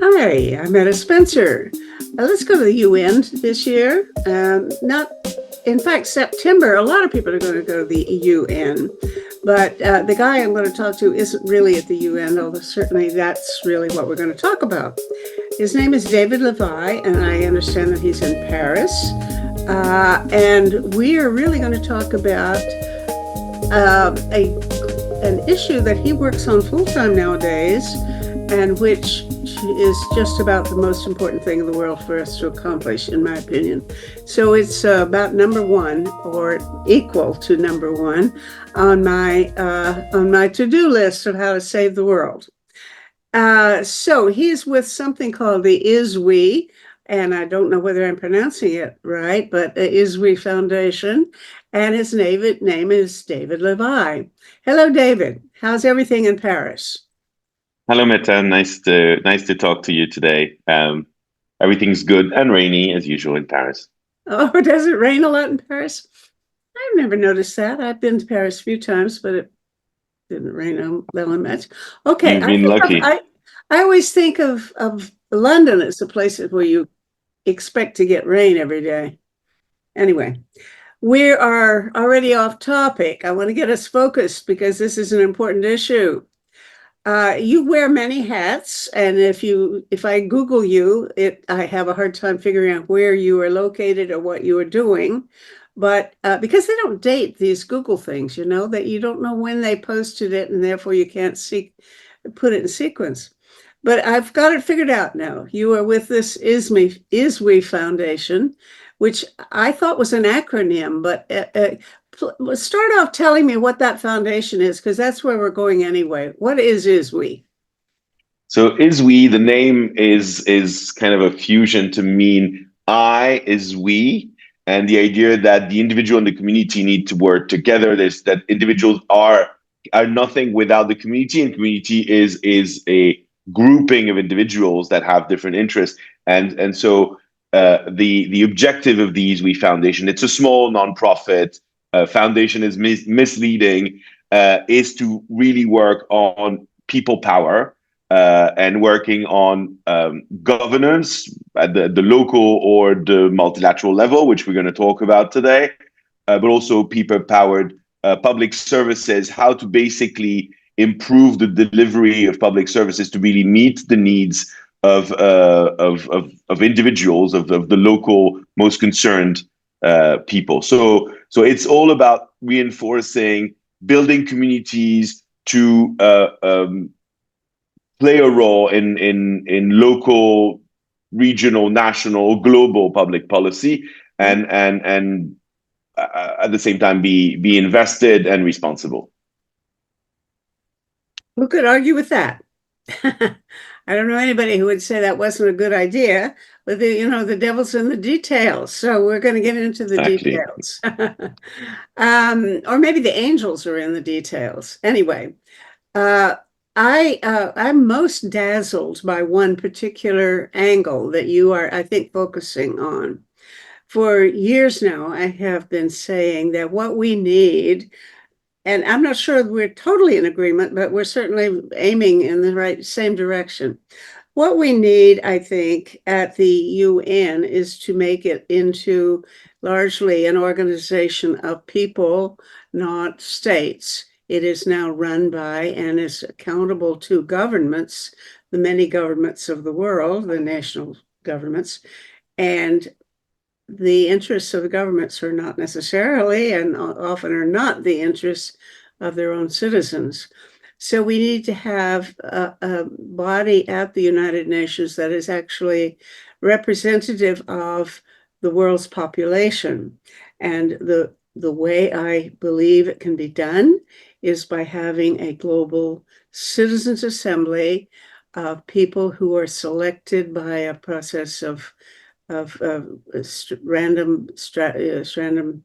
Hi, I'm Etta Spencer. Let's go to the UN this year. Not, in fact, September. A lot of people are going to go to the UN, but the guy I'm going to talk to isn't really at the UN, although certainly that's really what we're going to talk about. His name is David Levi, and I understand that he's in Paris. And we are really going to talk about an issue that he works on full time nowadays, and which is just about the most important thing in the world for us to accomplish, in my opinion. So it's about number one, or equal to number one, on my to-do list of how to save the world. So he's with something called the ISWE, and I don't know whether I'm pronouncing it right, but the ISWE Foundation, and his name is David Levi. Hello, David. How's everything in Paris? Hello, Meta. Nice to talk to you today. Everything's good and rainy as usual in Paris. Oh, does it rain a lot in Paris? I've never noticed that. I've been to Paris a few times, but it didn't rain that much. Okay, You've been lucky. I always think of London as the place where you expect to get rain every day. Anyway, we are already off topic. I want to get us focused because this is an important issue. You wear many hats, and if I Google you, I have a hard time figuring out where you are located or what you are doing. But because they don't date these Google things, that you don't know when they posted it, and therefore you can't put it in sequence. But I've got it figured out now. You are with this ISWE Foundation, which I thought was an acronym, but start off telling me what that foundation is, because that's where we're going anyway. What is ISWE? So is we, the name is kind of a fusion to mean I is we, and the idea that the individual and the community need to work together. There's that individuals are nothing without the community, and community is a grouping of individuals that have different interests. And so the objective of the ISWE Foundation, it's a small nonprofit foundation, is misleading, is to really work on people power and working on governance at the local or the multilateral level, which we're going to talk about today, but also people-powered public services, how to basically improve the delivery of public services to really meet the needs of individuals, of the local most concerned people. So it's all about reinforcing, building communities to play a role in local, regional, national, global public policy, and at the same time be invested and responsible. Who could argue with that? I don't know anybody who would say that wasn't a good idea, but the devil's in the details. So we're going to get into the Exactly. details. Or maybe the angels are in the details. Anyway, uh, I'm most dazzled by one particular angle that you are, I think, focusing on. For years now, I have been saying that what we need, and I'm not sure we're totally in agreement, but we're certainly aiming in the same direction. What we need, I think, at the UN is to make it into largely an organization of people, not states. It is now run by and is accountable to governments, the many governments of the world, the national governments, and the interests of the governments are not necessarily, and often are not, the interests of their own citizens. So we need to have a body at the United Nations that is actually representative of the world's population. And the way I believe it can be done is by having a global citizens assembly of people who are selected by a process of random selection,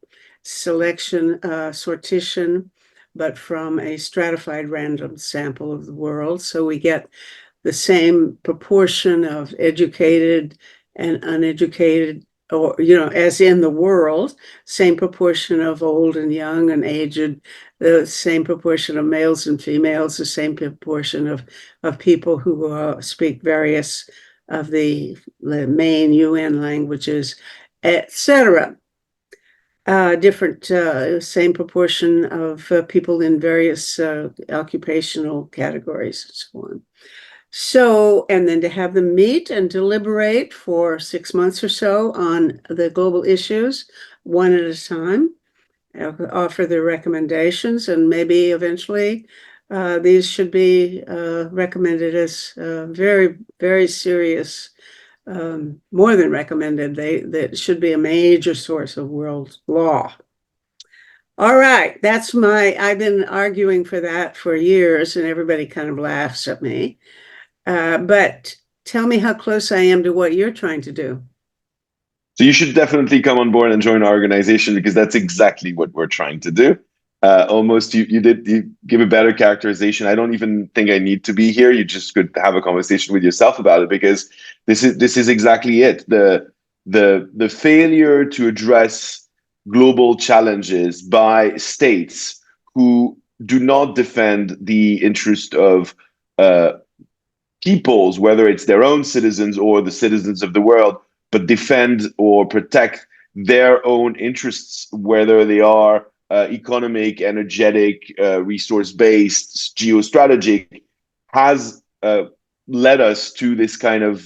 sortition, but from a stratified random sample of the world. So we get the same proportion of educated and uneducated or, you know, as in the world, same proportion of old and young and aged, the same proportion of males and females, the same proportion of people who speak various of the main UN languages, etc. Different, same proportion of people in various occupational categories and so on. So, and then to have them meet and deliberate for 6 months or so on the global issues, one at a time, offer their recommendations, and maybe eventually these should be recommended as very, very serious, more than recommended. That should be a major source of world law. All right, I've been arguing for that for years, and everybody kind of laughs at me. But tell me how close I am to what you're trying to do. So you should definitely come on board and join our organization because that's exactly what we're trying to do. Almost you give a better characterization. I don't even think I need to be here. You just could have a conversation with yourself about it because this is exactly it. The failure to address global challenges by states who do not defend the interest of peoples, whether it's their own citizens or the citizens of the world, but defend or protect their own interests, whether they are economic, energetic, resource-based, geostrategic, has led us to this kind of,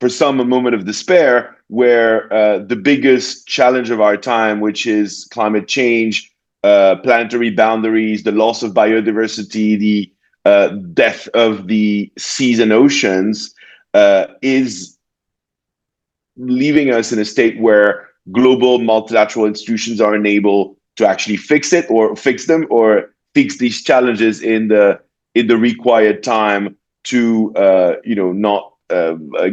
for some, a moment of despair, where the biggest challenge of our time, which is climate change, planetary boundaries, the loss of biodiversity, the death of the seas and oceans, is leaving us in a state where global multilateral institutions are unable to actually fix it or fix them or fix these challenges in the required time to not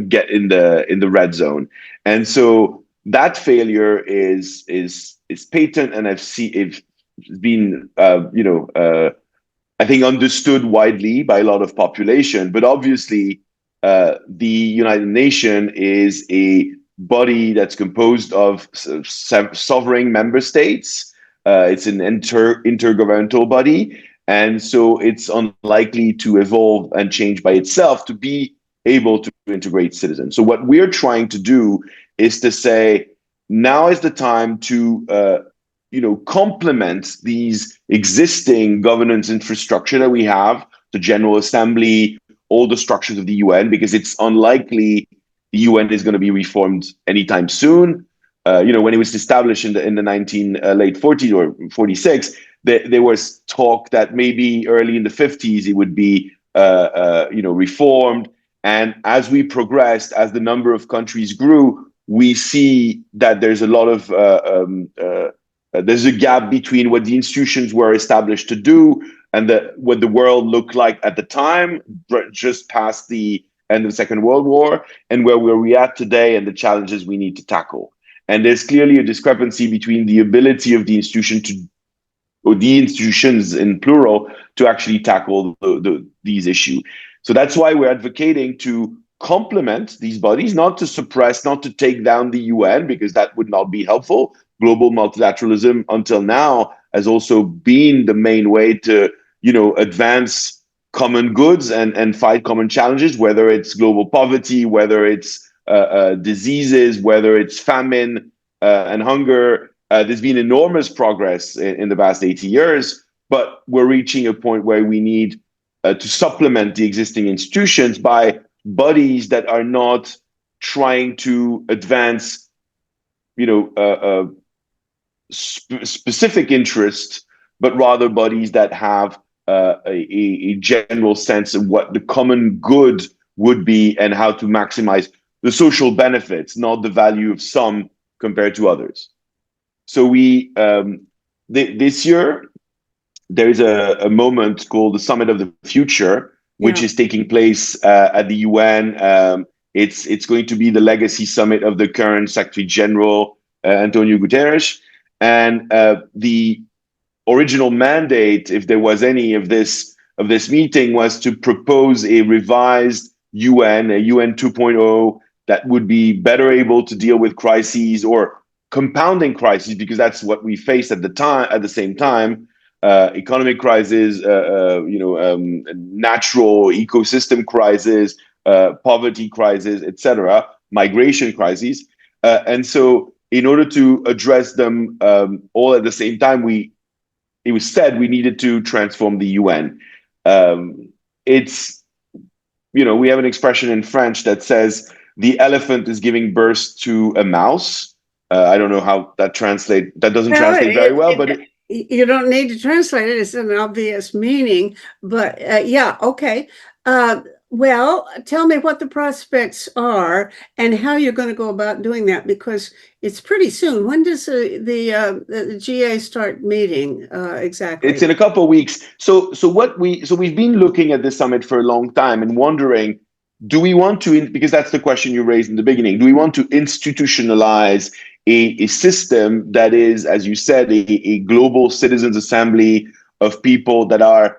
get in the red zone. And so that failure is patent, and it's been I think understood widely by a lot of population. But obviously the United Nations is a body that's composed of sovereign member states. It's an intergovernmental body, and so it's unlikely to evolve and change by itself to be able to integrate citizens. So what we're trying to do is to say, now is the time to complement these existing governance infrastructure that we have, the General Assembly, all the structures of the UN, because it's unlikely the UN is going to be reformed anytime soon. When it was established in the late 40s or 46, there was talk that maybe early in the 50s it would be reformed. And as we progressed, as the number of countries grew, we see that there's a lot of there's a gap between what the institutions were established to do and what the world looked like at the time, just past the end of the Second World War, and where we're at today and the challenges we need to tackle. And there's clearly a discrepancy between the ability of the institution or the institutions in plural, to actually tackle these issues. So that's why we're advocating to complement these bodies, not to suppress, not to take down the UN, because that would not be helpful. Global multilateralism until now has also been the main way to, advance common goods and fight common challenges, whether it's global poverty, whether it's diseases, whether it's famine and hunger. There's been enormous progress in the past 80 years, but we're reaching a point where we need to supplement the existing institutions by bodies that are not trying to advance, specific interests, but rather bodies that have a general sense of what the common good would be and how to maximize the social benefits, not the value of some compared to others. So this year, there is a moment called the Summit of the Future, which is taking place at the UN. It's going to be the legacy summit of the current Secretary General, Antonio Guterres. And the original mandate, if there was any of this meeting, was to propose a revised UN, a UN 2.0, that would be better able to deal with crises or compounding crises, because that's what we face at the time. At the same time, economic crisis, natural ecosystem crisis, poverty crisis, etc., migration crises, and so in order to address them all at the same time, it was said we needed to transform the UN. It's we have an expression in French that says the elephant is giving birth to a mouse. I don't know how that translate. That doesn't Well, translate very well, but you don't need to translate it. It's an obvious meaning, but yeah, okay. Well, tell me what the prospects are and how you're going to go about doing that, because it's pretty soon. When does the GA start meeting exactly? it's in a couple of weeks. So we've been looking at this summit for a long time and wondering, do we want to, because that's the question you raised in the beginning, do we want to institutionalize a system that is, as you said, a global citizens assembly of people that are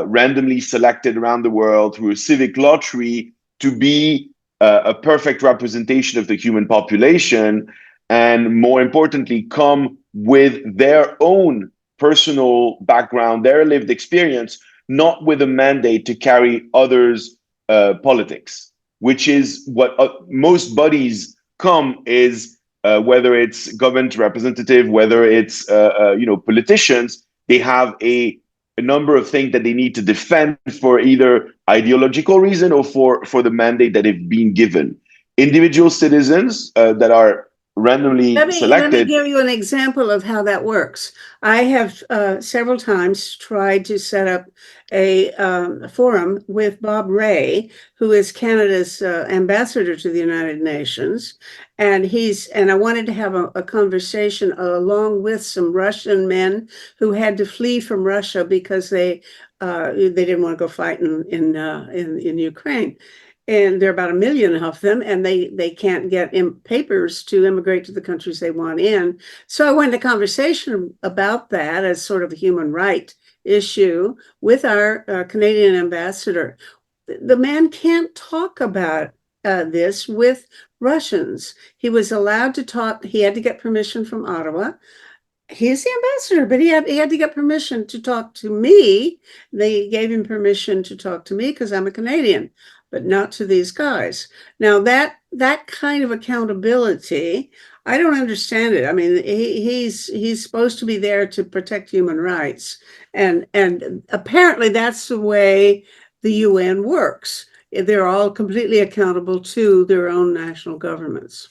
randomly selected around the world through a civic lottery to be a perfect representation of the human population, and more importantly, come with their own personal background, their lived experience, not with a mandate to carry others' politics, which is what most bodies come is, whether it's government representative, whether it's politicians, they have a number of things that they need to defend for either ideological reason or for the mandate that they've been given. Individual citizens that are randomly selected. Let me give you an example of how that works. I have several times tried to set up a forum with Bob Rae, who is Canada's ambassador to the United Nations, and I wanted to have a conversation along with some Russian men who had to flee from Russia because they didn't want to go fight in Ukraine. And there are about 1 million of them, and they can't get papers to immigrate to the countries they want in. So I went to conversation about that as sort of a human right issue with our Canadian ambassador. The man can't talk about this with Russians. He was allowed to talk. He had to get permission from Ottawa. He's the ambassador, but he had to get permission to talk to me. They gave him permission to talk to me because I'm a Canadian, but not to these guys. Now that kind of accountability, I don't understand it. I mean, he's supposed to be there to protect human rights, and apparently that's the way the UN works. They're all completely accountable to their own national governments.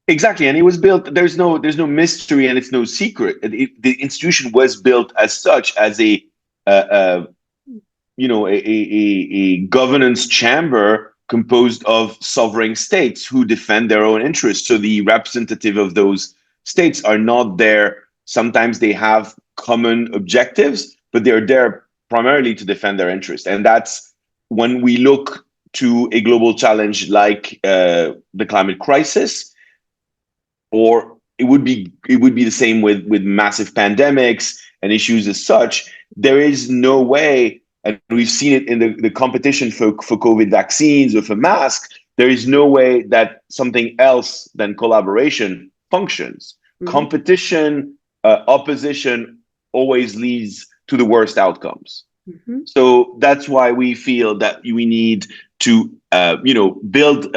Exactly, and it was built. There's no mystery, and it's no secret. The institution was built as such, as a governance chamber composed of sovereign states who defend their own interests. So the representative of those states are not there. Sometimes they have common objectives, but they're there primarily to defend their interests. And that's when we look to a global challenge like the climate crisis, or it would be the same with massive pandemics and issues as such. There is no way, and we've seen it in the competition for COVID vaccines or for masks, there is no way that something else than collaboration functions. Mm-hmm. Competition, opposition always leads to the worst outcomes. Mm-hmm. So that's why we feel that we need to, build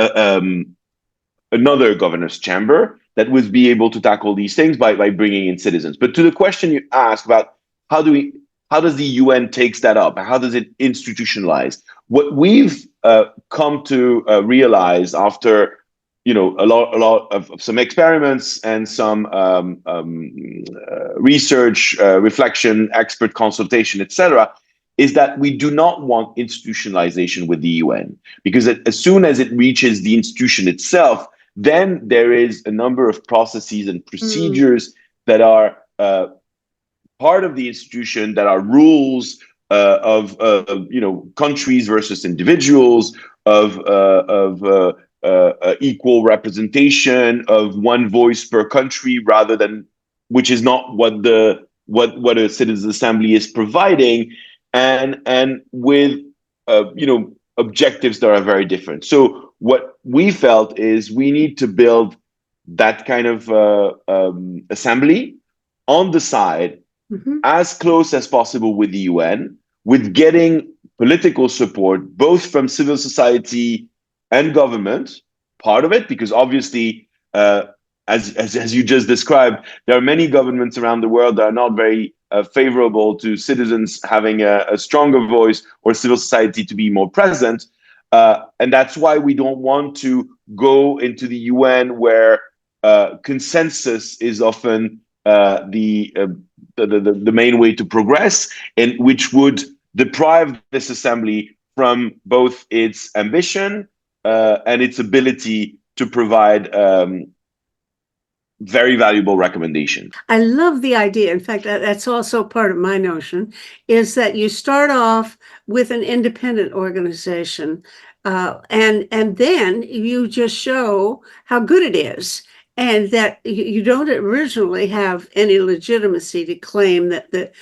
another governor's chamber that would be able to tackle these things by bringing in citizens. But to the question you asked about how does the UN takes that up? How does it institutionalize? What we've come to realize after a lot of some experiments and some research, reflection, expert consultation, etc., is that we do not want institutionalization with the UN, because as soon as it reaches the institution itself, then there is a number of processes and procedures that are part of the institution, that are rules of countries versus individuals, of equal representation, of one voice per country, rather than, which is not what a citizens assembly is providing, and with objectives that are very different. So what we felt is we need to build that kind of assembly on the side, Mhm. as close as possible with the UN, with getting political support both from civil society and government, part of it, because obviously, as you just described, there are many governments around the world that are not very favorable to citizens having a stronger voice or civil society to be more present. And that's why we don't want to go into the UN where consensus is often the main way to progress, and which would deprive this assembly from both its ambition and its ability to provide very valuable recommendations. I love the idea. In fact, that's also part of my notion, is that you start off with an independent organization, and then you just show how good it is, and that you don't originally have any legitimacy to claim that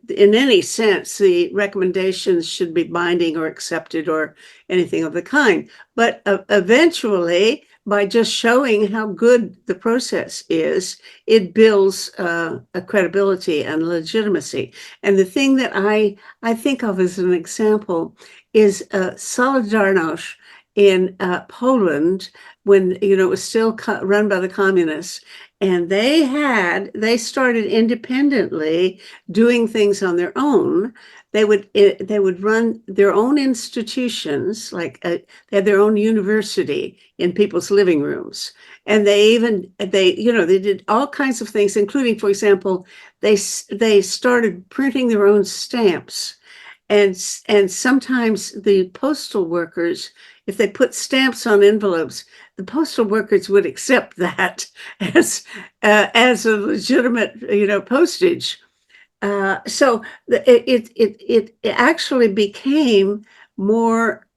in any sense the recommendations should be binding or accepted or anything of the kind. But eventually, by just showing how good the process is, it builds a credibility and legitimacy. And the thing that I think of as an example is Solidarność in Poland, when it was still run by the communists, and they started independently doing things on their own. They would run their own institutions, like they had their own university in people's living rooms, and they did all kinds of things, including, for example, they started printing their own stamps, and sometimes the postal workers, if they put stamps on envelopes, the postal workers would accept that as a legitimate postage. So it actually became more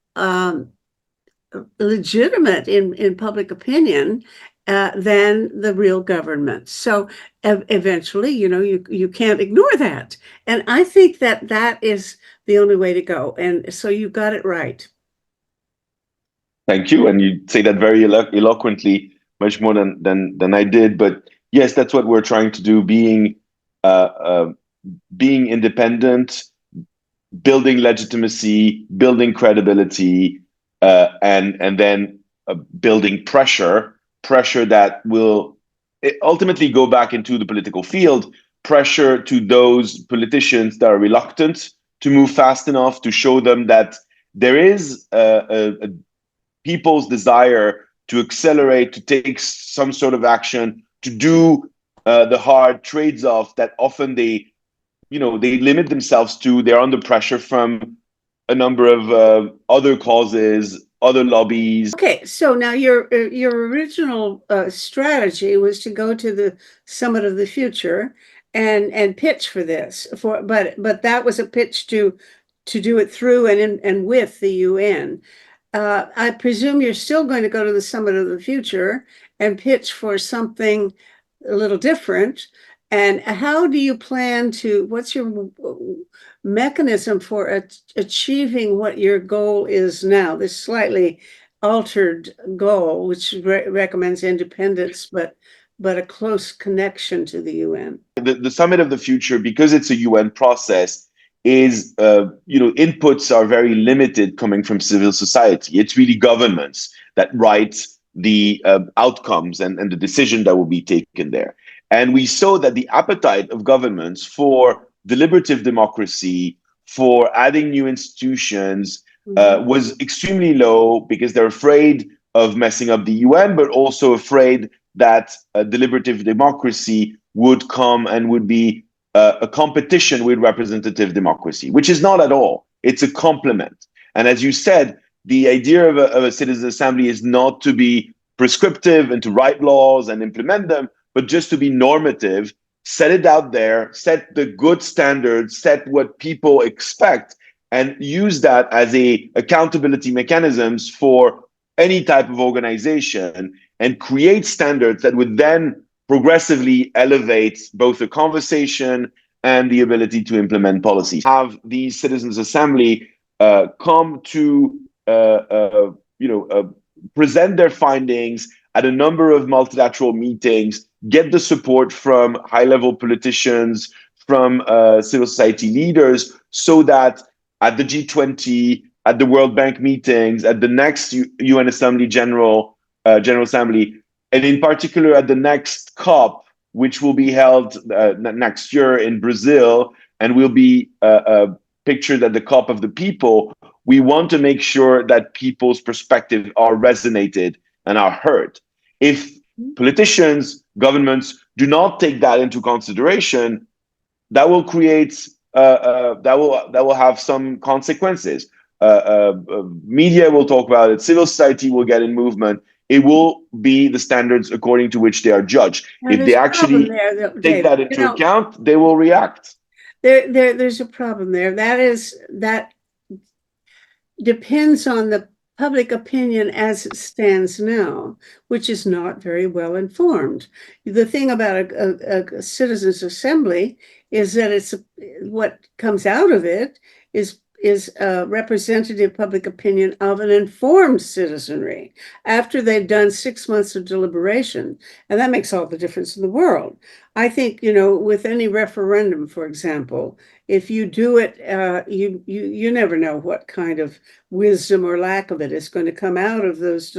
legitimate in public opinion than the real government. So eventually, you can't ignore that. And I think that is the only way to go. And so you got it right. Thank you, and you say that very eloquently, much more than I did. But yes, that's what we're trying to do: uh, uh, being independent, building legitimacy, building credibility, and then building pressure that will ultimately go back into the political field, pressure to those politicians that are reluctant to move fast enough, to show them that there is a people's desire to accelerate, to take some sort of action, to do the hard trades-off that often they limit themselves to. They're under pressure from a number of other causes, other lobbies. Okay, so now your original strategy was to go to the Summit of the Future and pitch for this, but that was a pitch to do it through and with the UN. I presume you're still going to go to the Summit of the Future and pitch for something a little different. And how do you plan what's your mechanism for achieving what your goal is now, this slightly altered goal, which recommends independence, but a close connection to the UN? The Summit of the Future, because it's a UN process, is inputs are very limited coming from civil society. It's really governments that write the outcomes and the decision that will be taken there. And we saw that the appetite of governments for deliberative democracy, for adding new institutions, was extremely low, because they're afraid of messing up the UN, but also afraid that deliberative democracy would come and would be a competition with representative democracy, which is not at all. It's a complement. And as you said, the idea of a citizen assembly is not to be prescriptive and to write laws and implement them, but just to be normative, set it out there, set the good standards, set what people expect, and use that as a accountability mechanisms for any type of organization, and create standards that would then progressively elevate both the conversation and the ability to implement policies. Have these citizens assembly come to present their findings at a number of multilateral meetings, get the support from high-level politicians, from civil society leaders, so that at the G20, at the World Bank meetings, at the next UN Assembly General Assembly, and in particular at the next COP, which will be held next year in Brazil, and will be pictured at the COP of the people. We want to make sure that people's perspectives are resonated and are heard. If politicians, governments do not take that into consideration, that will create that will have some consequences. Media will talk about it. Civil society will get in movement. It will be the standards according to which they are judged. Now, If they there's a problem actually there, take Dave. that into account, they will react. There's a problem there. That depends on the public opinion as it stands now, which is not very well informed. The thing about a citizens' assembly is that what comes out of it is a representative public opinion of an informed citizenry after they've done 6 months of deliberation. And that makes all the difference in the world. I think, with any referendum, for example, if you do it, you never know what kind of wisdom or lack of it is going to come out of those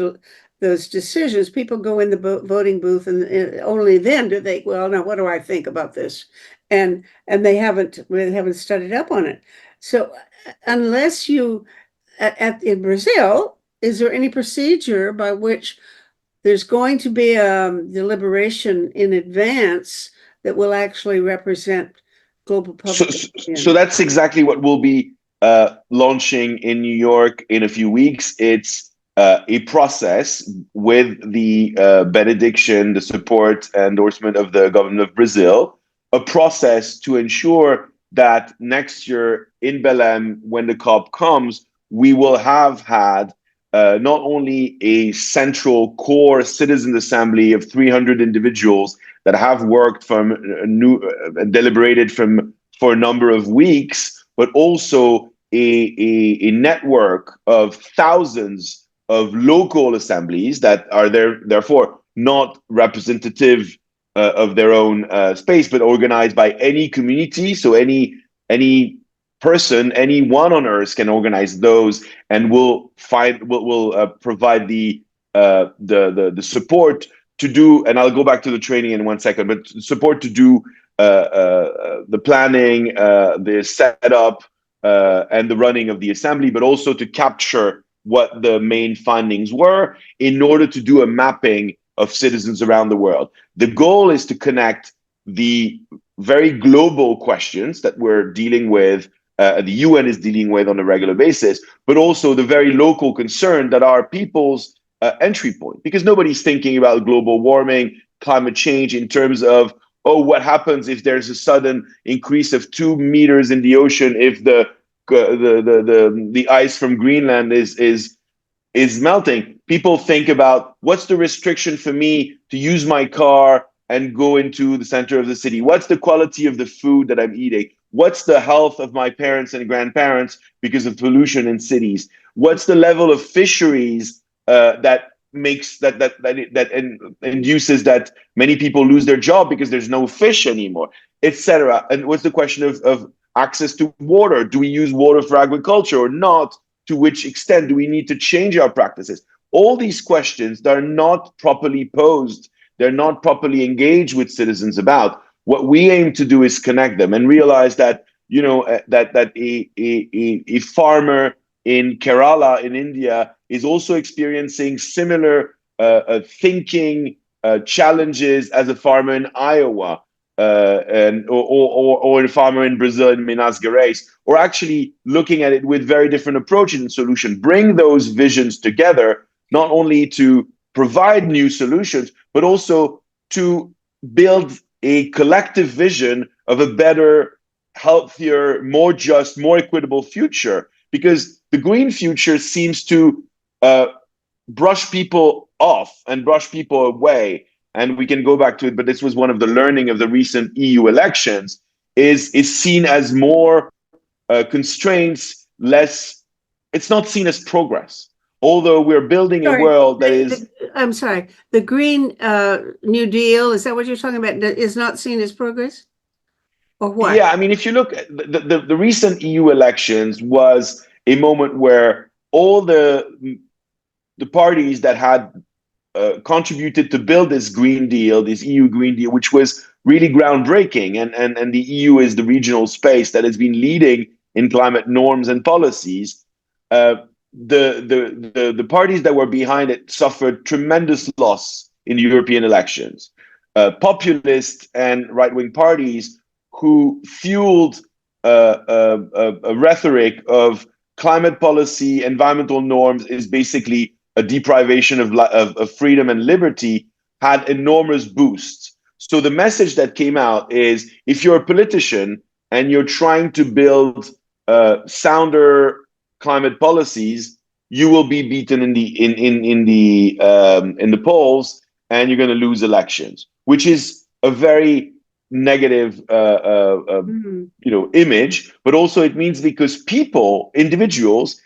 decisions. People go in the voting booth, and only then do they, well, now what do I think about this? And they haven't studied up on it. So unless you, in Brazil, is there any procedure by which there's going to be a deliberation in advance that will actually represent global public opinion? So that's exactly what we'll be launching in New York in a few weeks. It's a process with the benediction, the support, endorsement of the government of Brazil, a process to ensure that next year in Belém, when the COP comes, we will have had not only a central core citizens assembly of 300 individuals that have worked deliberated for a number of weeks, but also a network of thousands of local assemblies that are therefore not representative of their own space, but organized by any community. So any person, anyone on earth can organize those, and will provide the support to do. And I'll go back to the training in 1 second, but support to do the planning, the setup, and the running of the assembly, but also to capture what the main findings were in order to do a mapping of citizens around the world. The goal is to connect the very global questions that we're dealing with, the UN is dealing with on a regular basis, but also the very local concern that are people's entry point. Because nobody's thinking about global warming, climate change in terms of, oh, what happens if there's a sudden increase of 2 meters in the ocean, if the ice from Greenland is melting. People think about, what's the restriction for me to use my car and go into the center of the city? What's the quality of the food that I'm eating? What's the health of my parents and grandparents because of pollution in cities? What's the level of fisheries that induces that many people lose their job because there's no fish anymore, etc.? And what's the question of access to water? Do we use water for agriculture or not? To which extent do we need to change our practices? All these questions that are not properly posed, they're not properly engaged with citizens about. What we aim to do is connect them and realize that, that a farmer in Kerala in India is also experiencing similar thinking challenges as a farmer in Iowa, or a farmer in Brazil in Minas Gerais, or actually looking at it with very different approaches and solutions. Bring those visions together, not only to provide new solutions, but also to build a collective vision of a better, healthier, more just, more equitable future. Because the green future seems to brush people off and brush people away. And we can go back to it, but this was one of the learning of the recent EU elections, is seen as more constraints, less, it's not seen as progress. although we're building a Sorry, world that is. I'm sorry. The Green New Deal, is that what you're talking about? Is not seen as progress? Or what? Yeah, I mean, if you look at the recent EU elections was a moment where all the parties that had contributed to build this Green Deal, this EU Green Deal, which was really groundbreaking, and the EU is the regional space that has been leading in climate norms and policies. The parties that were behind it suffered tremendous loss in the European elections. Populist and right wing parties who fueled a rhetoric of climate policy, environmental norms is basically a deprivation of freedom and liberty, had enormous boosts. So the message that came out is if you're a politician and you're trying to build sounder climate policies, you will be beaten in the polls, and you're going to lose elections, which is a very negative image. But also it means because people, individuals,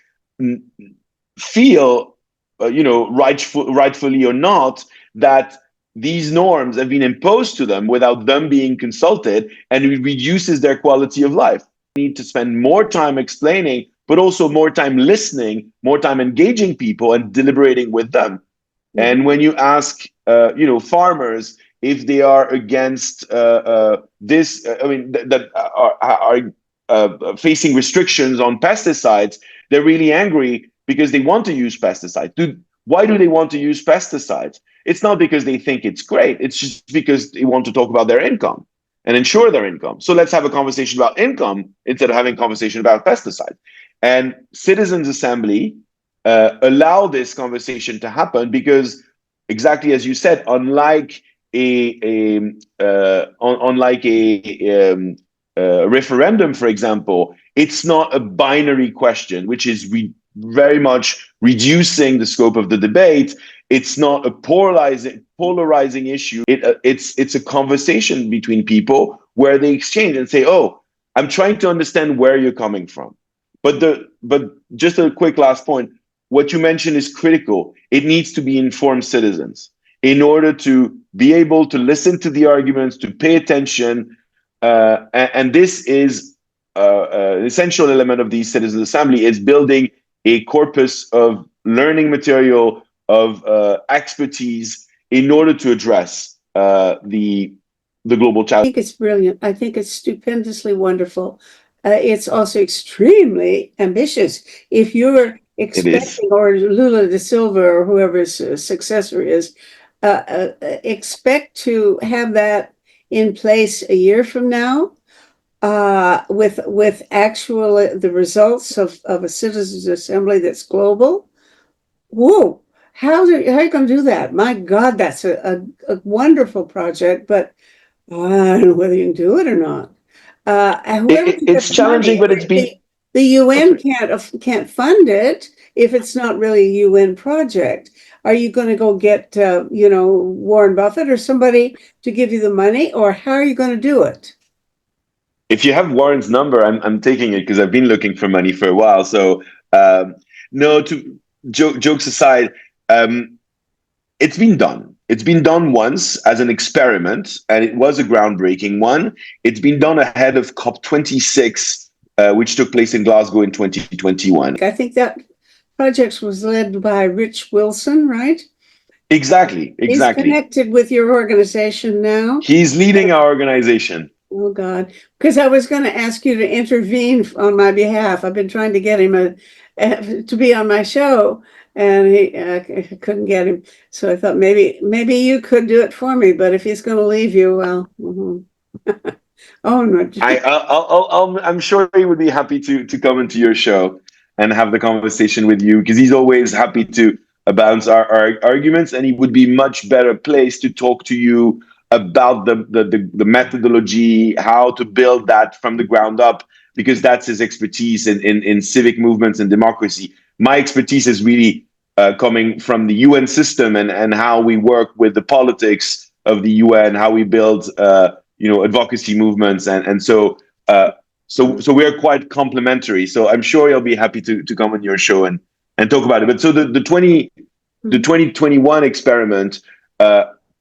feel rightfully or not, that these norms have been imposed to them without them being consulted, and it reduces their quality of life. We need to spend more time explaining, but also more time listening, more time engaging people and deliberating with them. Mm-hmm. And when you ask, farmers if they are against this, that are facing restrictions on pesticides, they're really angry because they want to use pesticides. Why do they want to use pesticides? It's not because they think it's great. It's just because they want to talk about their income and ensure their income. So let's have a conversation about income instead of having a conversation about pesticides. And Citizens Assembly allow this conversation to happen because, exactly as you said, unlike a referendum, for example, it's not a binary question, which is very much reducing the scope of the debate. It's not a polarizing issue. It's a conversation between people where they exchange and say, "Oh, I'm trying to understand where you're coming from." But just a quick last point. What you mentioned is critical. It needs to be informed citizens in order to be able to listen to the arguments, to pay attention, and this is an essential element of the Citizens Assembly, is building a corpus of learning material, of expertise in order to address the global challenge. I think it's brilliant. I think it's stupendously wonderful. It's also extremely ambitious. If you're expecting, or Lula da Silva or whoever's successor is, expect to have that in place a year from now, with actual the results of a Citizens Assembly that's global. Whoa! How are you going to do that? My God, that's a wonderful project, but I don't know whether you can do it or not. It's challenging, but it's been the UN can't fund it if it's not really a UN project. Are you going to go get Warren Buffett or somebody to give you the money, or how are you going to do it? If you have Warren's number, I'm taking it because I've been looking for money for a while. So no, jokes aside, it's been done. It's been done once as an experiment, and it was a groundbreaking one. It's been done ahead of COP26, which took place in Glasgow in 2021. I think that project was led by Rich Wilson, right? Exactly. He's connected with your organization now. He's leading our organization. Oh, God. Because I was going to ask you to intervene on my behalf. I've been trying to get him to be on my show, and he couldn't get him. So I thought maybe you could do it for me. But if he's going to leave you, well, oh no. I'm sure he would be happy to come into your show and have the conversation with you, because he's always happy to bounce our arguments, and he would be much better placed to talk to you about the methodology, how to build that from the ground up, because that's his expertise in civic movements and democracy. My expertise is really coming from the UN system and how we work with the politics of the UN, how we build advocacy movements, and so we are quite complementary. So I'm sure you'll be happy to come on your show and and talk about it. But so the 2021 experiment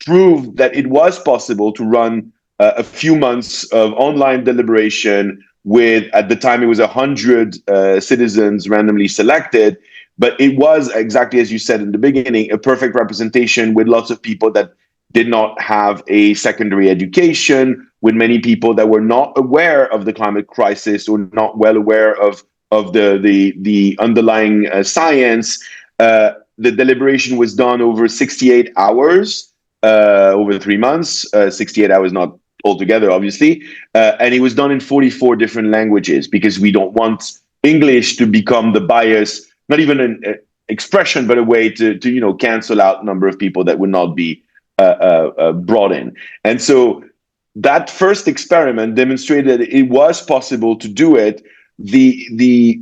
proved that it was possible to run a few months of online deliberation with, at the time, it was 100 citizens randomly selected. But it was, exactly as you said in the beginning, a perfect representation with lots of people that did not have a secondary education, with many people that were not aware of the climate crisis or not well aware of the underlying science. The deliberation was done over 68 hours, over 3 months, 68 hours not altogether, obviously. And it was done in 44 different languages, because we don't want English to become the bias, not even an expression, but a way to cancel out a number of people that would not be brought in. And so that first experiment demonstrated that it was possible to do it. The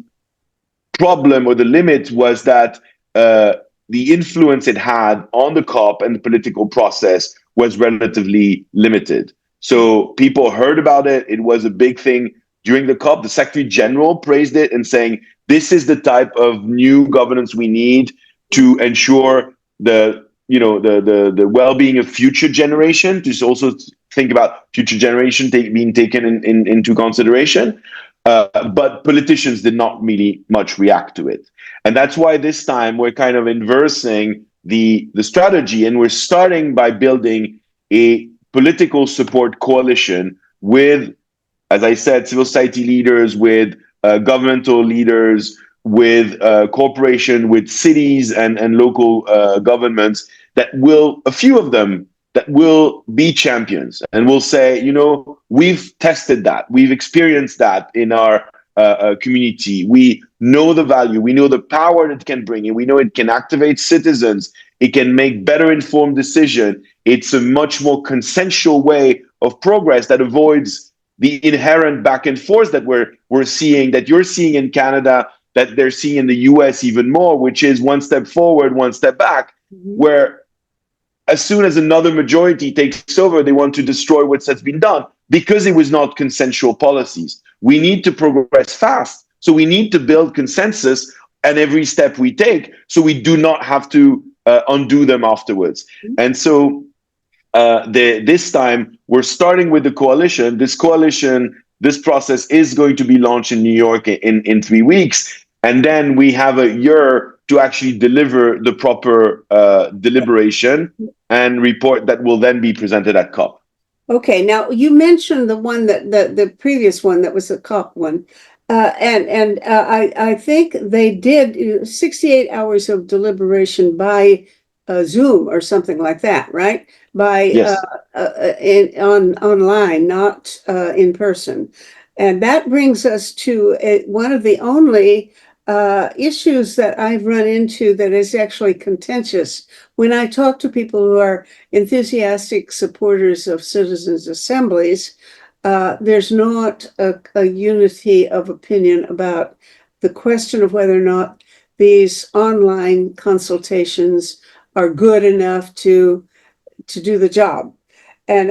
problem, or the limit, was that the influence it had on the COP and the political process was relatively limited. So people heard about it. It was a big thing during the COP. The Secretary General praised it and saying, this is the type of new governance we need to ensure the well-being of future generation, to also think about future generation being taken into consideration. But politicians did not really much react to it. And that's why this time we're kind of inversing the strategy, and we're starting by building a political support coalition with, as I said, civil society leaders, with governmental leaders, with cooperation with cities and local governments, that will, a few of them, that will be champions and will say, we've tested that, we've experienced that in our community. We know the value, we know the power that it can bring, and we know it can activate citizens. It can make better informed decision. It's a much more consensual way of progress that avoids the inherent back and forth that we're seeing, that you're seeing in Canada, that they're seeing in the US even more, which is one step forward, one step back, where as soon as another majority takes over, they want to destroy what has been done because it was not consensual policies. We need to progress fast. So we need to build consensus at every step we take, so we do not have to undo them afterwards. And so this time we're starting with the coalition. This process is going to be launched in New York in 3 weeks. And then we have a year to actually deliver the proper deliberation and report that will then be presented at COP. Okay, now you mentioned the one that the previous one that was the COP one. I think they did 68 hours of deliberation by Zoom or something like that, right? By Yes. Online, not in person. And that brings us to one of the only issues that I've run into that is actually contentious. When I talk to people who are enthusiastic supporters of citizens' assemblies, there's not a unity of opinion about the question of whether or not these online consultations are good enough to do the job. And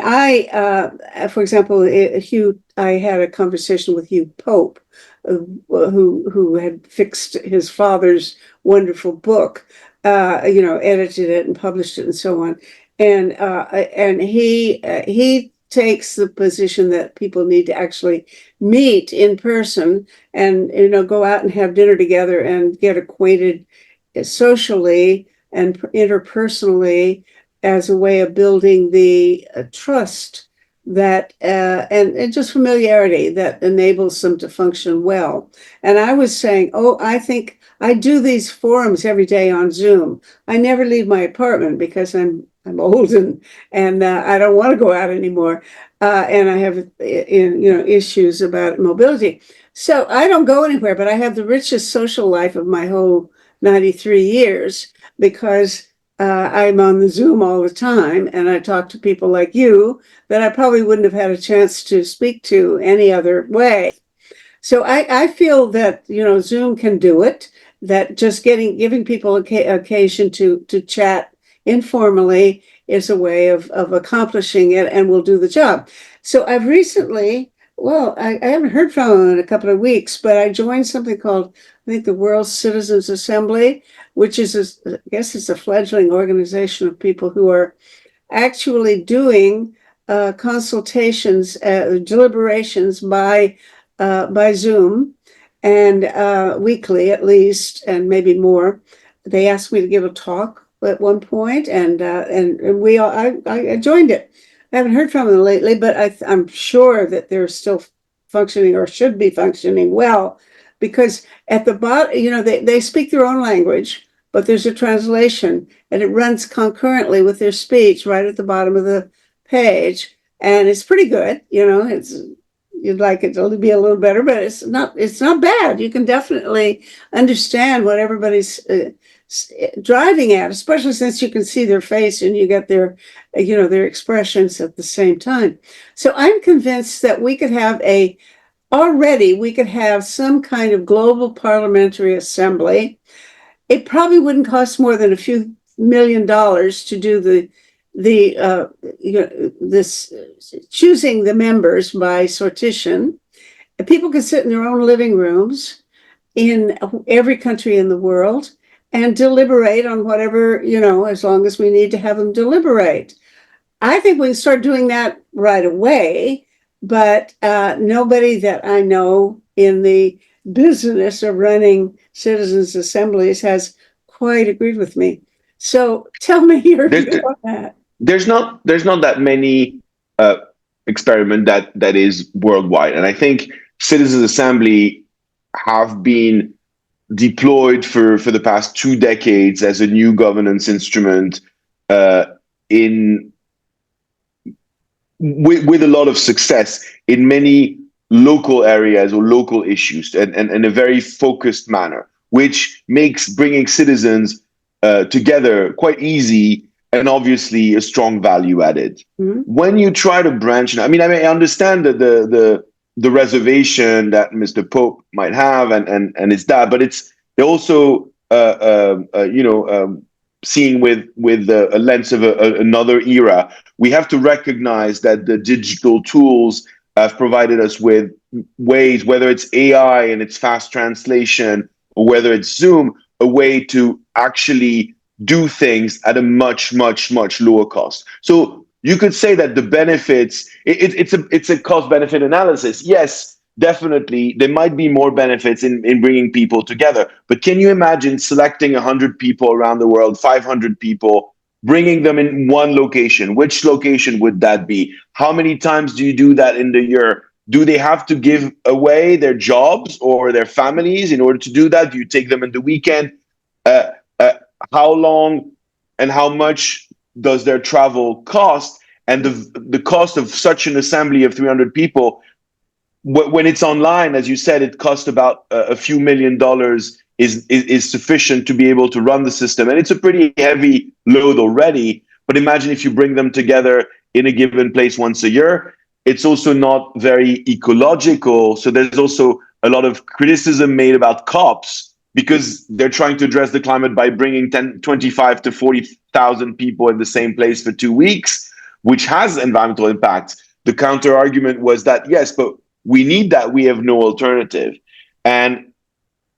for example, Hugh, I had a conversation with Hugh Pope, who had fixed his father's wonderful book, edited it and published it and so on. And he takes the position that people need to actually meet in person and go out and have dinner together and get acquainted socially and interpersonally as a way of building the trust that and just familiarity that enables them to function well. And I was saying, I think I do these forums every day on Zoom. I never leave my apartment because I'm old and I don't want to go out anymore, and I have issues about mobility. So I don't go anywhere, but I have the richest social life of my whole 93 years because I'm on the Zoom all the time, and I talk to people like you that I probably wouldn't have had a chance to speak to any other way. So I feel that Zoom can do it. That just giving people occasion to chat informally is a way of accomplishing it and will do the job. So I've recently Well, I haven't heard from him in a couple of weeks, but I joined something called, I think, the World Citizens Assembly, which is, I guess it's a fledgling organization of people who are actually doing consultations, deliberations by Zoom, and weekly at least, and maybe more. They asked me to give a talk at one point, and we all, I joined it. I haven't heard from them lately, but I'm sure that they're still functioning or should be functioning well, because at the bottom, they speak their own language, but there's a translation and it runs concurrently with their speech right at the bottom of the page. And it's pretty good. You'd like it to be a little better, but it's not bad. You can definitely understand what everybody's driving at, especially since you can see their face and you get their expressions at the same time. So I'm convinced that we could have some kind of global parliamentary assembly. It probably wouldn't cost more than a few $1 million to do this choosing the members by sortition. People can sit in their own living rooms in every country in the world and deliberate on whatever, as long as we need to have them deliberate. I think we can start doing that right away, but nobody that I know in the business of running citizens' assemblies has quite agreed with me. So tell me your There's view on that. there's not that many experiment that is worldwide, and I think Citizens Assembly have been deployed for the past 2 decades as a new governance instrument in with a lot of success in many local areas or local issues, and in a very focused manner, which makes bringing citizens together quite easy and obviously a strong value added. Mm-hmm. When you try to branch, I mean, I understand that the reservation that Mr. Pope might have, and it's that, but it's also seeing with a lens of another era. We have to recognize that the digital tools have provided us with ways, whether it's AI and its fast translation, or whether it's Zoom, a way to actually do things at a much, much, much lower cost. So you could say that the benefits, it's a cost benefit analysis. Yes, definitely, there might be more benefits in bringing people together. But can you imagine selecting 100 people around the world, 500 people, bringing them in one location? Which location would that be? How many times do you do that in the year? Do they have to give away their jobs or their families in order to do that? Do you take them in the weekend? Uh, uh, how long and how much does their travel cost? And the cost of such an assembly of 300 people, when it's online, as you said, it costs about a few $1 million is sufficient to be able to run the system. And it's a pretty heavy load already. But imagine if you bring them together in a given place once a year. It's also not very ecological. So there's also a lot of criticism made about COPs because they're trying to address the climate by bringing 25 to 40,000 people in the same place for 2 weeks, which has environmental impacts. The counter argument was that, yes, but we need that. We have no alternative. And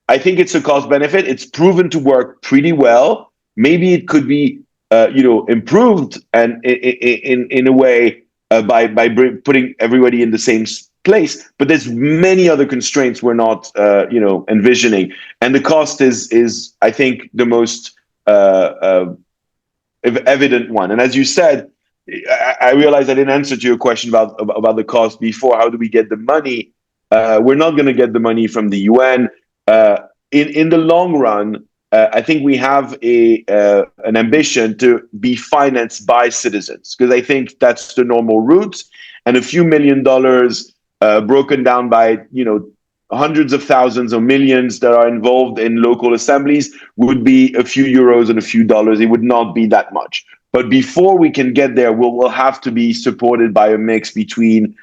I think it's a cost benefit. It's proven to work pretty well. Maybe it could be, improved and in a way by putting everybody in the same place. But there's many other constraints we're not, envisioning. And the cost is I think the most evident one. And as you said, I realize I didn't answer to your question about the cost before. How do we get the money? We're not going to get the money from the UN. In the long run, I think we have an ambition to be financed by citizens, because I think that's the normal route. And a few $1 million broken down by hundreds of thousands or millions that are involved in local assemblies would be a few euros and a few dollars. It would not be that much. But before we can get there, we'll have to be supported by a mix between,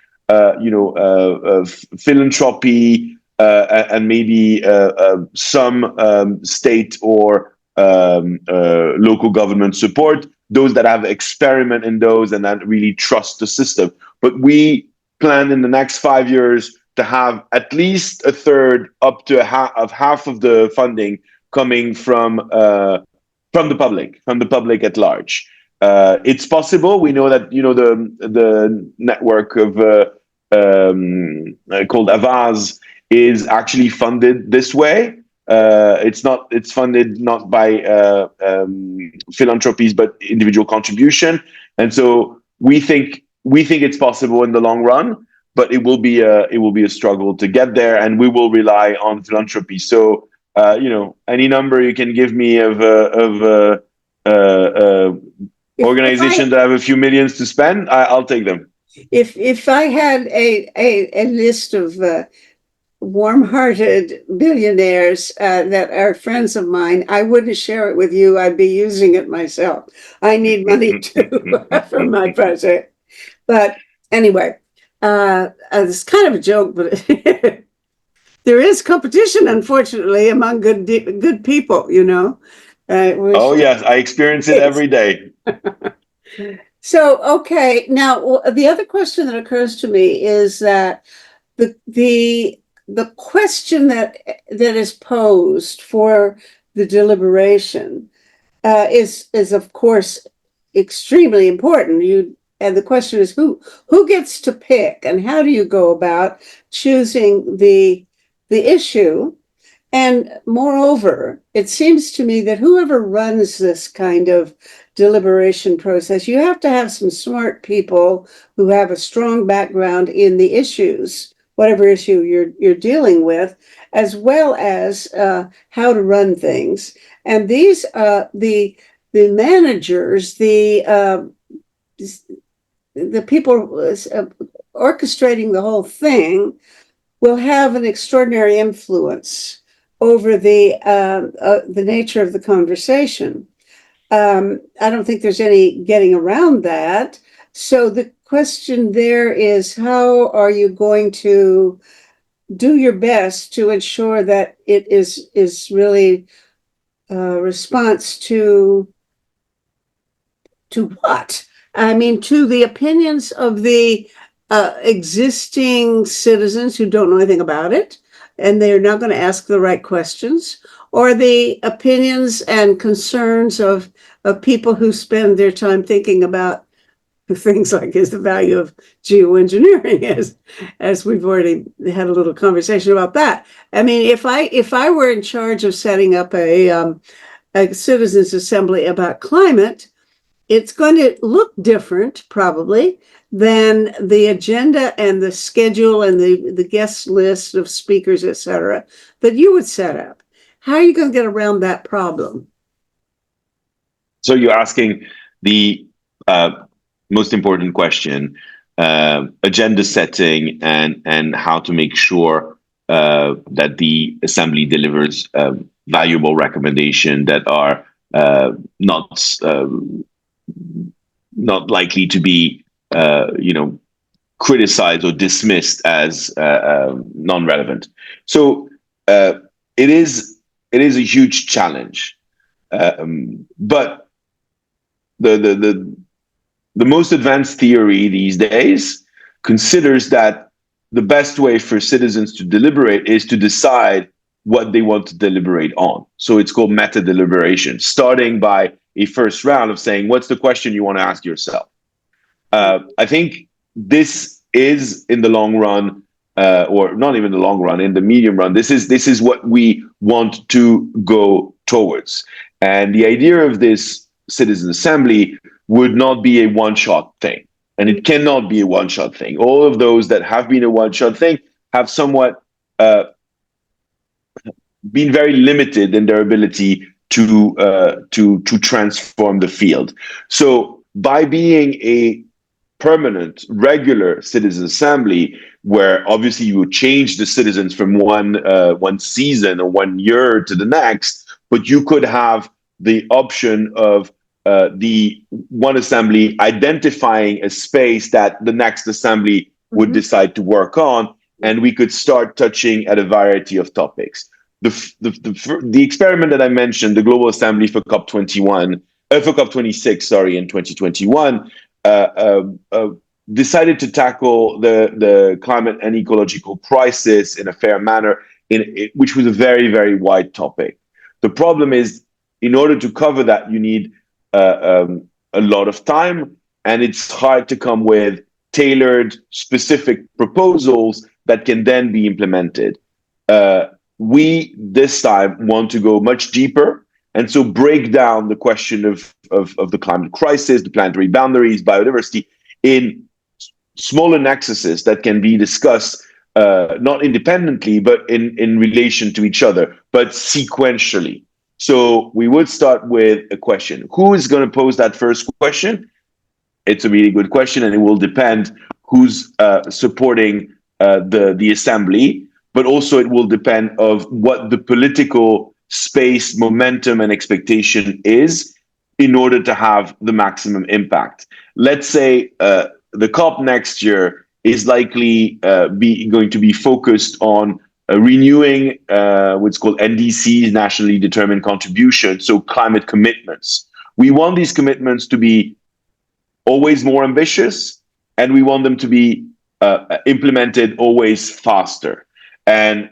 philanthropy and maybe some state or local government support. Those that have experiment in those and that really trust the system. But we plan in the next 5 years to have at least a third, up to half of the funding coming from the public at large. It's possible. We know that the network of called Avaz is actually funded this way. It's funded not by philanthropies but individual contribution, and so we think it's possible in the long run, but it will be a struggle to get there, and we will rely on philanthropy. So any number you can give me of organizations that have a few millions to spend, I'll take them. If I had a list of warm-hearted billionaires that are friends of mine, I wouldn't share it with you. I'd be using it myself. I need money too for my project. But anyway, it's kind of a joke, but there is competition, unfortunately, among good people. Oh yes, I experience it every day. So, okay, now the other question that occurs to me is that the question that is posed for the deliberation is of course extremely important. And the question is who gets to pick, and how do you go about choosing the issue? And moreover, it seems to me that whoever runs this kind of deliberation process, you have to have some smart people who have a strong background in the issues, whatever issue you're dealing with, as well as how to run things. And these the managers, the people orchestrating the whole thing will have an extraordinary influence over the nature of the conversation. I don't think there's any getting around that. So the question there is, how are you going to do your best to ensure that it is really a response to what? I mean, to the opinions of the existing citizens who don't know anything about it, and they're not going to ask the right questions, or the opinions and concerns of people who spend their time thinking about things like, is the value of geoengineering, as we've already had a little conversation about that. I mean, if I were in charge of setting up a citizens assembly about climate, it's going to look different probably than the agenda and the schedule and the guest list of speakers, etc., that you would set up. How are you going to get around that problem? So you're asking the most important question, agenda setting and how to make sure that the assembly delivers valuable recommendations that are not likely to be criticized or dismissed as non-relevant. So it is a huge challenge, but the most advanced theory these days considers that the best way for citizens to deliberate is to decide what they want to deliberate on. So it's called meta deliberation, starting by a first round of saying, what's the question you want to ask yourself? I think this is, in the long run, or not even the long run, in the medium run, this is what we want to go towards. And the idea of this citizen assembly would not be a one-shot thing. And it cannot be a one-shot thing. All of those that have been a one-shot thing have somewhat been very limited in their ability to transform the field. So by being a permanent, regular citizen assembly, where obviously you would change the citizens from one season or 1 year to the next, but you could have the option of the one assembly identifying a space that the next assembly would decide to work on, and we could start touching at a variety of topics. The experiment that I mentioned, the Global Assembly for COP26, in 2021, decided to tackle the climate and ecological crisis in a fair manner, which was a very, very wide topic. The problem is, in order to cover that, you need a lot of time, and it's hard to come with tailored, specific proposals that can then be implemented. We this time want to go much deeper, and so break down the question of the climate crisis, the planetary boundaries, biodiversity, in smaller nexuses that can be discussed not independently, but in relation to each other, but sequentially. So we would start with a question. Who is going to pose that first question? It's a really good question, and it will depend who's supporting the assembly, but also it will depend of what the political space, momentum, and expectation is in order to have the maximum impact. Let's say the COP next year is likely going to be focused on renewing what's called NDCs, nationally determined contributions, so climate commitments. We want these commitments to be always more ambitious, and we want them to be implemented always faster. And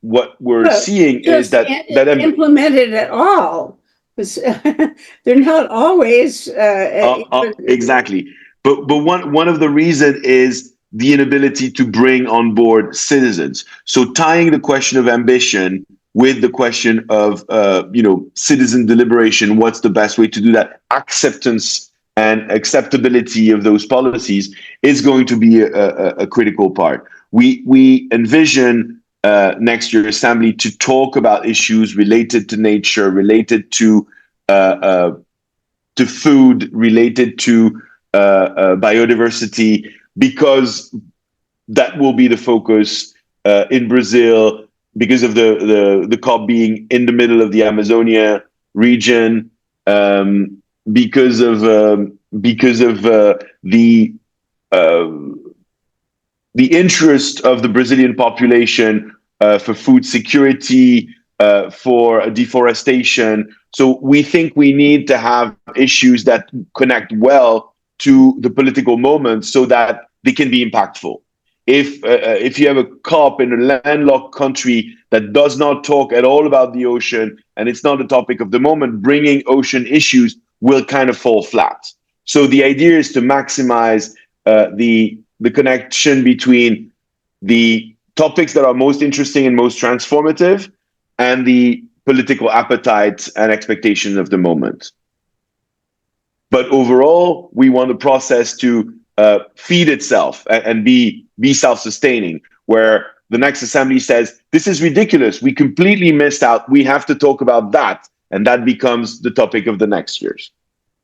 what we're seeing is that implemented at all. They're not always exactly. But one of the reasons is the inability to bring on board citizens. So tying the question of ambition with the question of citizen deliberation, what's the best way to do that? Acceptance and acceptability of those policies is going to be a critical part. We envision next year assembly to talk about issues related to nature, related to food, related to biodiversity, because that will be the focus in Brazil, because of the COP being in the middle of the Amazonia region, because of the interest of the Brazilian population for food security, for deforestation. So we think we need to have issues that connect well to the political moment so that they can be impactful. If you have a COP in a landlocked country that does not talk at all about the ocean, and it's not a topic of the moment, bringing ocean issues will kind of fall flat. So the idea is to maximize the connection between the topics that are most interesting and most transformative and the political appetite and expectations of the moment. But overall, we want the process to feed itself and be self-sustaining, where the next assembly says, this is ridiculous, we completely missed out, we have to talk about that. And that becomes the topic of the next years.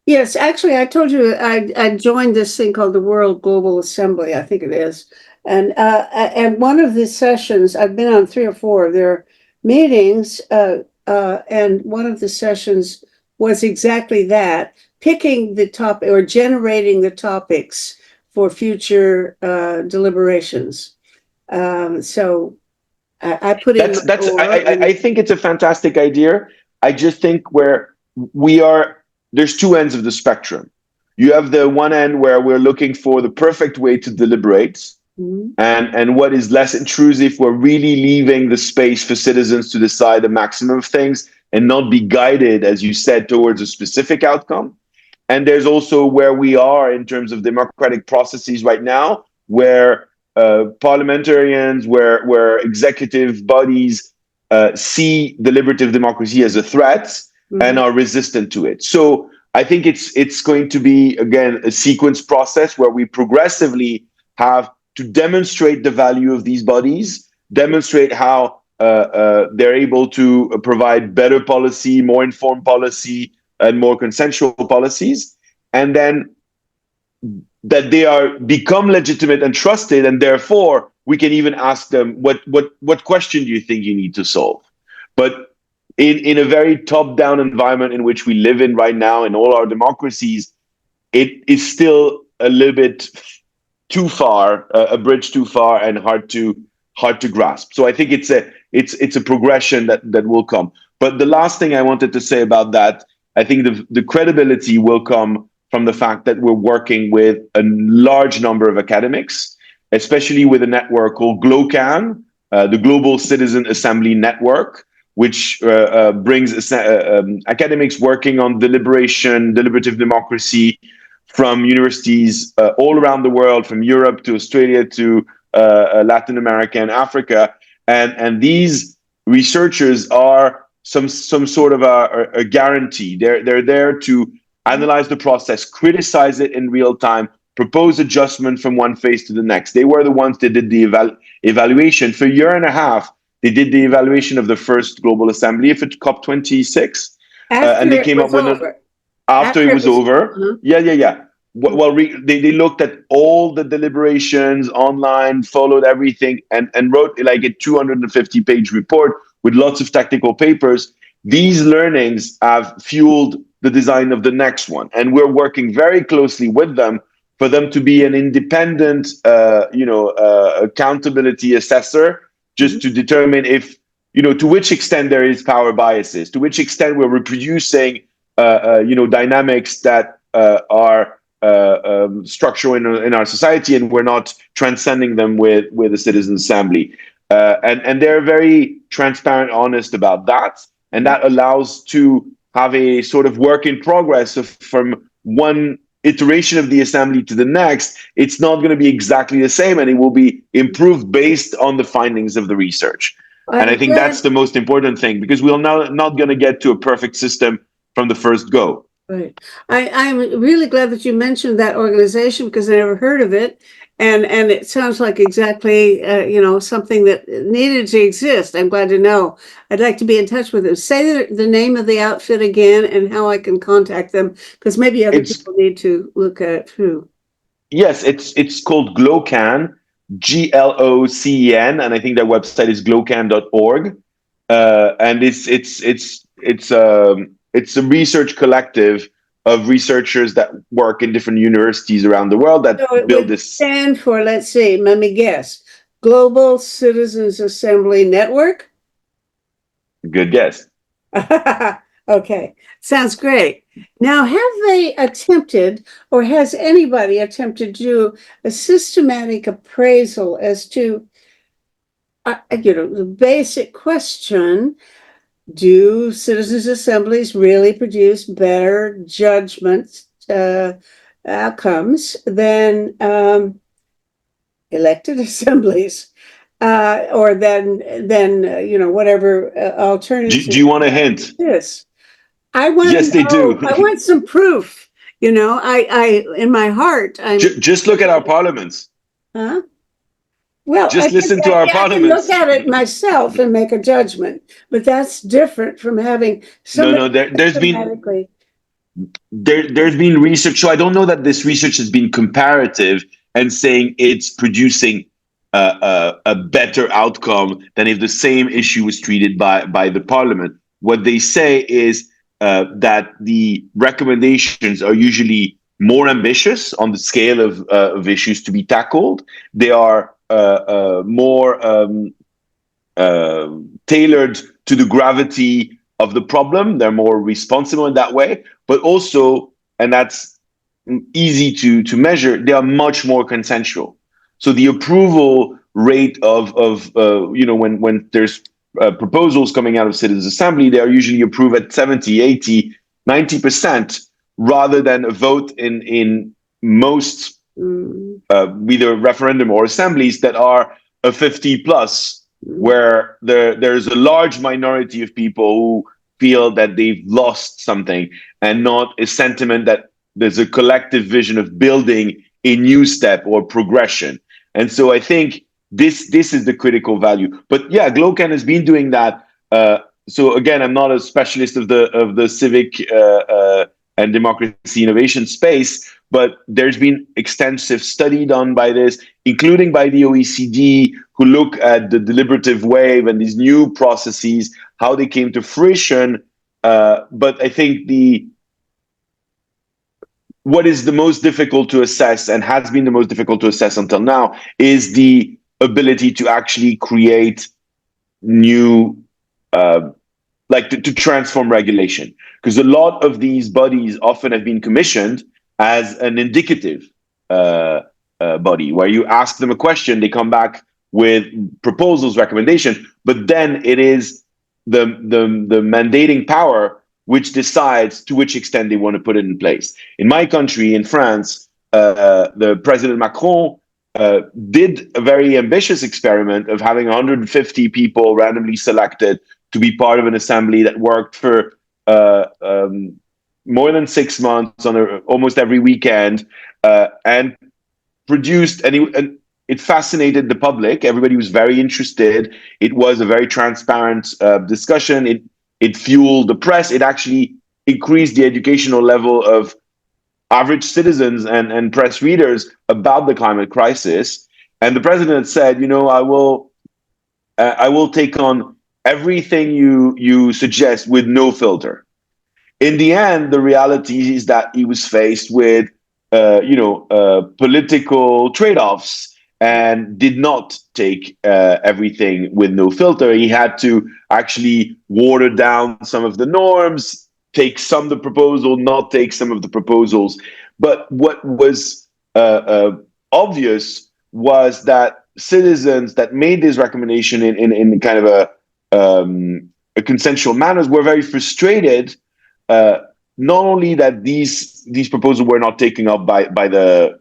Yes, actually, I told you I joined this thing called the World Global Assembly, I think it is. And one of the sessions, I've been on 3 or 4 of their meetings, and one of the sessions was exactly that, picking the topic or generating the topics for future deliberations. So I put in. I think it's a fantastic idea. I just think where we are, there's 2 ends of the spectrum. You have the one end where we're looking for the perfect way to deliberate, mm-hmm. and what is less intrusive. We're really leaving the space for citizens to decide the maximum of things and not be guided, as you said, towards a specific outcome. And there's also where we are in terms of democratic processes right now, where parliamentarians, where executive bodies see deliberative democracy as a threat, mm-hmm. and are resistant to it. So I think it's going to be, again, a sequence process where we progressively have to demonstrate the value of these bodies, demonstrate how they're able to provide better policy, more informed policy, and more consensual policies, and then that they are become legitimate and trusted, and therefore we can even ask them what question do you think you need to solve. But in a very top-down environment in which we live in right now in all our democracies, it is still a little bit too far, a bridge too far, and hard to grasp. So I think it's a progression that will come. But the last thing I wanted to say about that, I think the credibility will come from the fact that we're working with a large number of academics, especially with a network called GLOCAN, the Global Citizen Assembly Network, which brings academics working on deliberation, deliberative democracy from universities all around the world, from Europe to Australia to Latin America and Africa. And these researchers are some sort of a guarantee. They're there to analyze the process, criticize it in real time, propose adjustment from one phase to the next. They were the ones that did the evaluation. For a year and a half, they did the evaluation of the first Global Assembly for COP26. And they came up with after it was over. Yeah. Well, they looked at all the deliberations online, followed everything, and wrote like a 250-page report with lots of technical papers. These learnings have fueled the design of the next one, and we're working very closely with them for them to be an independent, accountability assessor, just to determine if, to which extent there is power biases, to which extent we're reproducing, dynamics that are structural in our society, and we're not transcending them with the Citizen Assembly. And they're very transparent, honest about that, and that allows to have a sort of work in progress from one iteration of the assembly to the next. It's not going to be exactly the same, and it will be improved based on the findings of the research. And I think that's the most important thing, because we're not going to get to a perfect system from the first go. Right. I'm really glad that you mentioned that organization, because I never heard of it. And it sounds like exactly, something that needed to exist. I'm glad to know. I'd like to be in touch with them. Say the name of the outfit again and how I can contact them, because maybe other people need to look at it too. Yes, it's called GLOCAN, GLOCEN, and I think their website is glocan.org. And it's a research collective of researchers that work in different universities around the world that build this. Stand for, let's see, let me guess, Global Citizens Assembly Network? Good guess. Okay, sounds great. Now, have they attempted, or has anybody attempted to do a systematic appraisal as to, the basic question: do citizens' assemblies really produce better judgments, outcomes than elected assemblies, or than whatever alternative? Do you want a hint? Yes, I want. Yes, they do. I want some proof. I in my heart, just look at our parliaments. Huh? Well, just listen to our parliaments. I can look at it myself and make a judgment, but that's different from having somebody. There's been research, so I don't know that this research has been comparative and saying it's producing a better outcome than if the same issue was treated by the parliament. What they say is that the recommendations are usually more ambitious on the scale of issues to be tackled. They are more tailored to the gravity of the problem. They're more responsible in that way, but also, and that's easy to measure, they are much more consensual. So the approval rate of when there's proposals coming out of Citizens Assembly, they are usually approved at 70, 80, 90%, rather than a vote in most either referendum or assemblies that are a 50 plus, where there's a large minority of people who feel that they've lost something, and not a sentiment that there's a collective vision of building a new step or progression. And so I think this is the critical value. But yeah, GLOCAN has been doing that. So again, I'm not a specialist of the civic and democracy innovation space, but there's been extensive study done by this, including by the OECD, who look at the deliberative wave and these new processes, how they came to fruition. But I think what is the most difficult to assess, and has been the most difficult to assess until now, is the ability to actually create new, to transform regulation. Because a lot of these bodies often have been commissioned as an indicative body, where you ask them a question, they come back with proposals, recommendation, but then it is the mandating power which decides to which extent they want to put it in place. In my country, in France, the President Macron did a very ambitious experiment of having 150 people randomly selected to be part of an assembly that worked for more than 6 months on almost every weekend, and produced, and it fascinated the public. Everybody was very interested. It was a very transparent discussion. It fueled the press. It actually increased the educational level of average citizens and press readers about the climate crisis. And the president said, I will take on everything you suggest with no filter. In the end, the reality is that he was faced with political trade-offs and did not take everything with no filter. He had to actually water down some of the norms, take some of the proposal, not take some of the proposals. But what was obvious was that citizens that made this recommendation in kind of a consensual manner were very frustrated. Not only that these proposals were not taken up by the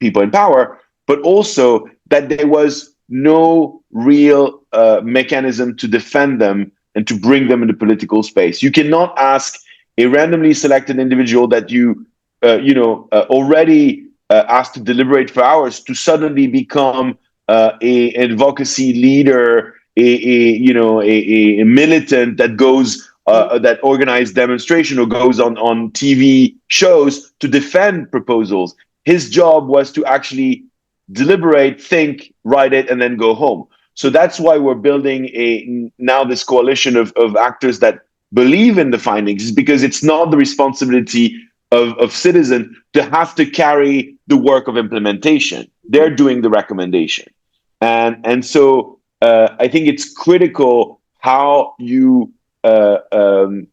people in power, but also that there was no real mechanism to defend them and to bring them into political space. You cannot ask a randomly selected individual that you already asked to deliberate for hours to suddenly become an advocacy leader, a militant that goes that organized demonstration or goes on TV shows to defend proposals. His job was to actually deliberate, think, write it, and then go home. So that's why we're building now this coalition of actors that believe in the findings, because it's not the responsibility of citizens to have to carry the work of implementation. They're doing the recommendation. And so I think it's critical how you to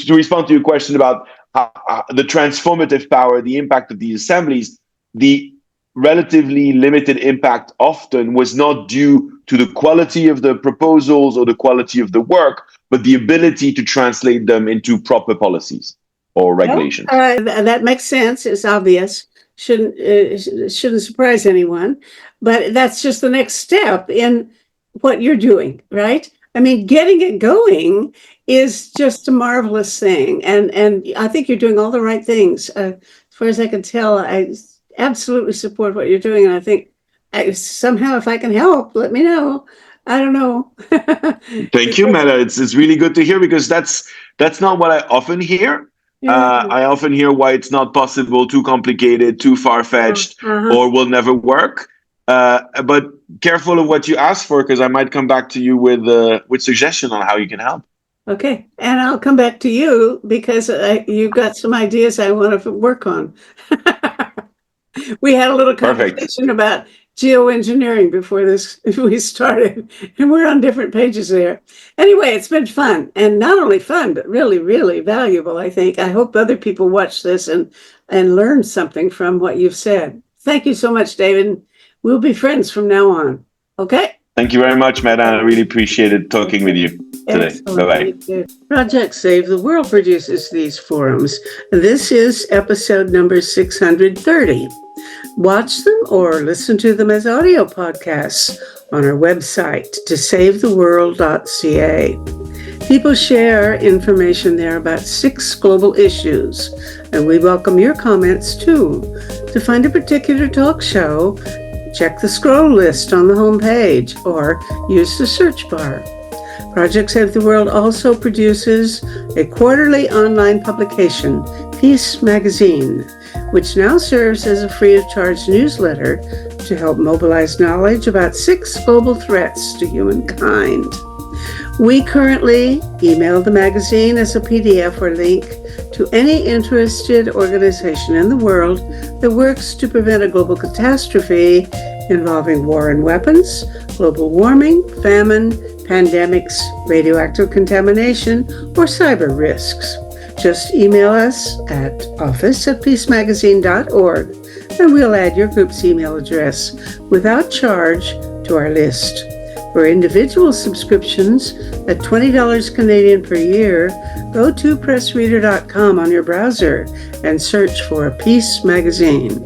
respond to your question about the transformative power, the impact of these assemblies. The relatively limited impact often was not due to the quality of the proposals or the quality of the work, but the ability to translate them into proper policies or regulations. That makes sense. It's obvious. Shouldn't surprise anyone, but that's just the next step in what you're doing, right? I mean, getting it going is just a marvelous thing, and I think you're doing all the right things. As far as I can tell, I absolutely support what you're doing, and I think somehow if I can help, let me know. I don't know. Thank you, Mela. It's really good to hear, because that's not what I often hear. Yeah. I often hear why it's not possible, too complicated, too far-fetched, or will never work. But careful of what you ask for, because I might come back to you with suggestion on how you can help. Okay, and I'll come back to you because you've got some ideas I want to work on. We had a little conversation about geoengineering before we started, and we're on different pages there. Anyway, it's been fun, and not only fun, but really, really valuable, I think. I hope other people watch this and learn something from what you've said. Thank you so much, David. We'll be friends from now on. Okay? Thank you very much, Madame. I really appreciated talking with you today. Excellent. Bye-bye. Project Save the World produces these forums. This is episode number 630. Watch them or listen to them as audio podcasts on our website, tosavetheworld.ca. People share information there about 6 global issues, and we welcome your comments too. To find a particular talk show, check the scroll list on the homepage or use the search bar. Project Save the World also produces a quarterly online publication, Peace Magazine, which now serves as a free-of-charge newsletter to help mobilize knowledge about 6 global threats to humankind. We currently email the magazine as a PDF or link to any interested organization in the world that works to prevent a global catastrophe involving war and weapons, global warming, famine, pandemics, radioactive contamination, or cyber risks. Just email us at office@peacemagazine.org and we'll add your group's email address without charge to our list. For individual subscriptions at $20 Canadian per year, go to pressreader.com on your browser and search for Peace Magazine.